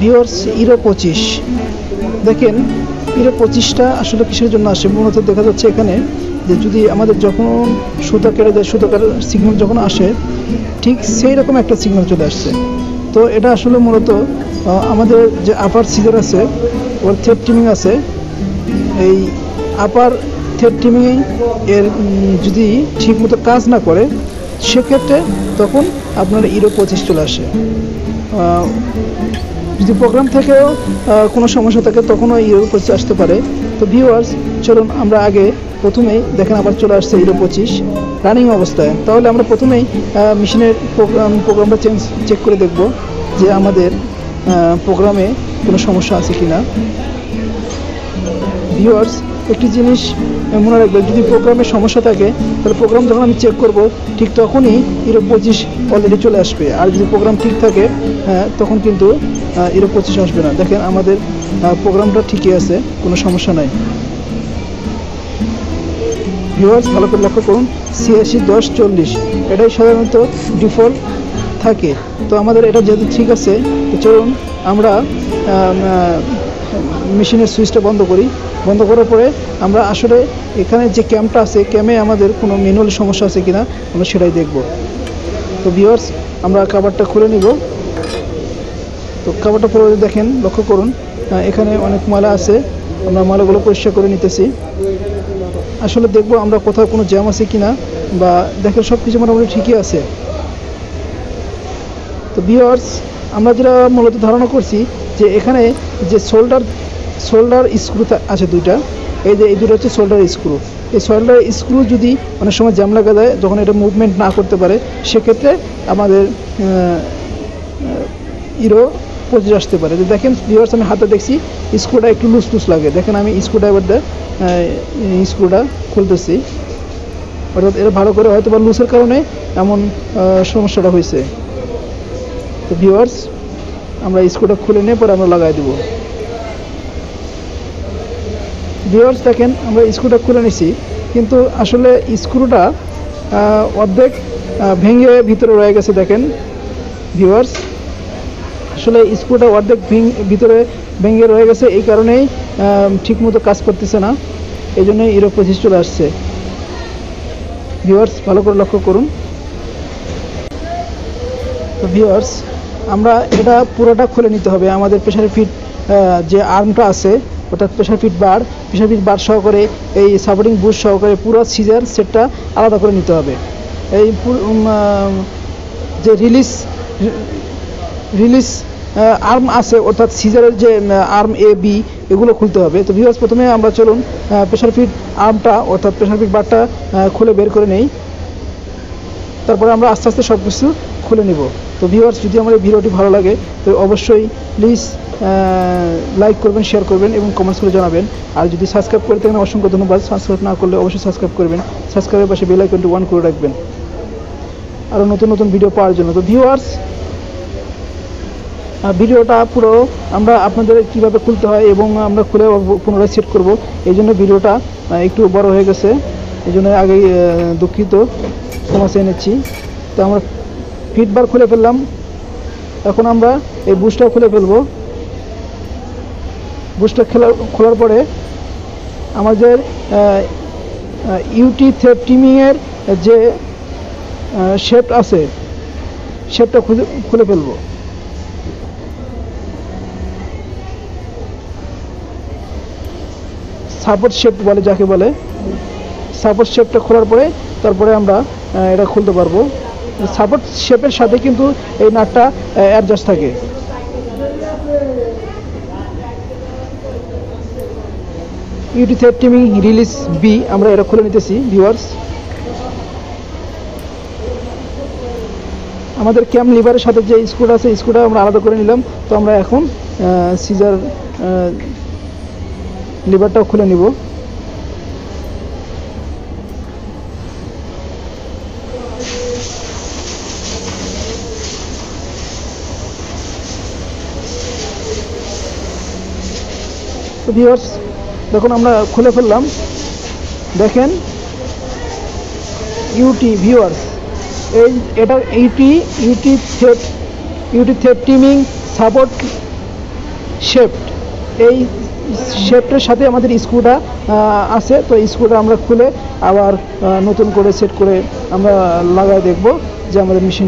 Viewers error 25 দেখেন, error 25টা আসলে কিসের জন্য আসে? মূলত দেখা যাচ্ছে এখানে যে যদি আমাদের যখন সুতা কেটে যায়, সুতা কাটার সিগন্যাল যখন আসে, ঠিক সেই রকম একটা সিগন্যাল চলে আসছে। তো এটা আসলে মূলত আমাদের যে আপার সিজার আছে ওর থ্রেড ট্রিমিং আছে, এই আপার থ্রেড ট্রিমিং এর যদি ঠিকমতো কাজ না করে সেক্ষেত্রে তখন আপনার ইরো 25 চলে আসে। যদি প্রোগ্রাম থেকেও কোনো সমস্যা থাকে তখনও ইরো 25 আসতে পারে। তো ভিউয়ার্স চলুন আমরা আগে প্রথমেই দেখেন আবার চলে আসছে ইরো 25 রানিং অবস্থায়। তাহলে আমরা প্রথমেই মেশিনের প্রোগ্রামটা চেক করে দেখব যে আমাদের প্রোগ্রামে কোনো সমস্যা আছে কি না। ভিউয়ার্স একটি জিনিস মনে রাখবেন, যদি প্রোগ্রামের সমস্যা থাকে তাহলে প্রোগ্রাম যখন আমি চেক করব ঠিক তখনই ইরো 25 অলরেডি চলে আসবে। আর যদি প্রোগ্রাম ঠিক থাকে তখন কিন্তু ইরো 25 আসবে না। দেখেন আমাদের প্রোগ্রামটা ঠিকই আছে, কোনো সমস্যা নাই। ভিউয়ার্স ভালো করে লক্ষ্য করুন, 861040 এটাই সাধারণত ডিফল্ট থাকে। তো আমাদের এটা যেহেতু ঠিক আছে, তো চলুন আমরা মেশিনের সুইচটা বন্ধ করি। বন্ধ করার পরে আমরা আসলে এখানে যে ক্যামটা আছে, ক্যামে আমাদের কোনো ম্যানুয়াল সমস্যা আছে কিনা আমরা সেটাই দেখব। তো ভিউয়ার্স আমরা কভারটা খুলে নিব। তো কভারটা পুরো দেখেন, লক্ষ্য করুন এখানে অনেক ময়লা আছে, আমরা ময়লাগুলো পরিষ্কার করে নিতেছি। আসলে দেখব আমরা কোথাও কোনো জ্যাম আছে কিনা, বা দেখেন সব কিছু মোটামুটি ঠিকই আছে। তো ভিউয়ার্স আমরা যেটা মূলত ধারণা করছি যে এখানে যে সোল্ডার স্ক্রু আছে দুইটা, এই যে এই দুটো হচ্ছে সোল্ডার স্ক্রু। এই সোল্ডার স্ক্রু যদি অনেক সময় জ্যাম লাগা যায়, যখন এটা মুভমেন্ট না করতে পারে, সেক্ষেত্রে আমাদের ইরো 25 আসতে পারে। তো দেখেন ভিউয়ার্স আমি হাতে দেখছি স্ক্রুটা একটু লুজ লাগে। দেখেন আমি স্ক্রুড্রাইভার দিয়ে স্ক্রুটা খুলতেছি, অর্থাৎ এটা ভালো করে হয়তো বা লুজের কারণে এমন সমস্যাটা হয়েছে। তো ভিউয়ার্স আমরা স্ক্রুটা খুলে নিয়ে পরে আমরা লাগাই দেবো। ভিউয়ার্স দেখেন আমরা স্ক্রুটা খুলে নিছি, কিন্তু আসলে স্ক্রুটা অর্ধেক ভেঙে ভিতরে রয়ে গেছে। দেখেন ভিউয়ার্স আসলে স্ক্রুটা অর্ধেক ভিতরে ভেঙে রয়ে গেছে, এই কারণেই ঠিকমতো কাজ করতেছে না, এই জন্যই ইরো 25 চলে আসছে। ভিউয়ার্স ভালো করে লক্ষ্য করুন। তো ভিউয়ার্স আমরা এটা পুরোটা খুলে নিতে হবে। আমাদের প্রেসার ফিট যে আর্মটা আছে, অর্থাৎ প্রেসার ফিট বার সহকারে এই সাপোর্টিং বুশ সহকারে পুরো সিজার সেটটা আলাদা করে নিতে হবে। এই যে রিলিজ আর্ম আছে, অর্থাৎ সিজারের যে আর্ম এ বি এগুলো খুলতে হবে। তো ভিউয়ার্স প্রথমে আমরা চলুন প্রেসার ফিট আর্মটা অর্থাৎ প্রেসার ফিট বারটা খুলে বের করে নেই, তারপরে আমরা আস্তে আস্তে সব কিছু খুলে নিব। তো ভিউয়ার্স যদি আমার এই ভিডিওটি ভালো লাগে তো অবশ্যই প্লিজ লাইক করবেন, শেয়ার করবেন এবং কমেন্টস করে জানাবেন। আর যদি সাবস্ক্রাইব করে থাকেন অসংখ্য ধন্যবাদ। সাবস্ক্রাইব না করলে অবশ্যই সাবস্ক্রাইব করবেন, সাবস্ক্রাইবের পাশে বেল আইকনটি অন করে রাখবেন আরও নতুন ভিডিও পাওয়ার জন্য। তো ভিউয়ার্স ভিডিওটা পুরো আমরা আপনাদের কীভাবে খুলতে হয় এবং আমরা খুলে পুনরায় সেট করব, এই জন্য ভিডিওটা একটু বড় হয়ে গেছে, এই জন্য আগে দুঃখিত, ক্ষমা চেয়ে নিচ্ছি। তো আমরা ফিটবার খুলে ফেললাম, এখন আমরা এই বুশটাও খুলে ফেলবো। বুশটা খোলার পরে আমাদের ইউটি থ্রেড ট্রিমিংয়ের যে শেপটা আছে শেপটা খুলে ফেলবো। সাপোর্ট শেপ বলে যাকে বলে, সাপোর্ট শেপটা খোলার পরে তারপরে আমরা এটা খুলতে পারবো। সাপোর্ট শেপের সাথে কিন্তু এই নাটটা অ্যাডজাস্ট থাকে। UT thread trimming release B আমরা এটা খুলে নিতেছি। ভিউয়ার্স আমাদের ক্যাম লিভারের সাথে যে স্ক্রুটা আছে স্ক্রুটা আমরা আলাদা করে নিলাম। তো আমরা এখন সিজার লিভারটাও খুলে নিব। তো ভিউয়ার্স দেখুন আমরা খুলে ফেললাম। দেখেন ইউটি ভিউয়ার্স এটা UT thread trimming support shaft, এই শেফটের সাথে আমাদের স্ক্রুটা আছে। তো স্ক্রুটা আমরা খুলে আবার নতুন করে সেট করে আমরা লাগায় দেখব যে আমাদের মেশিন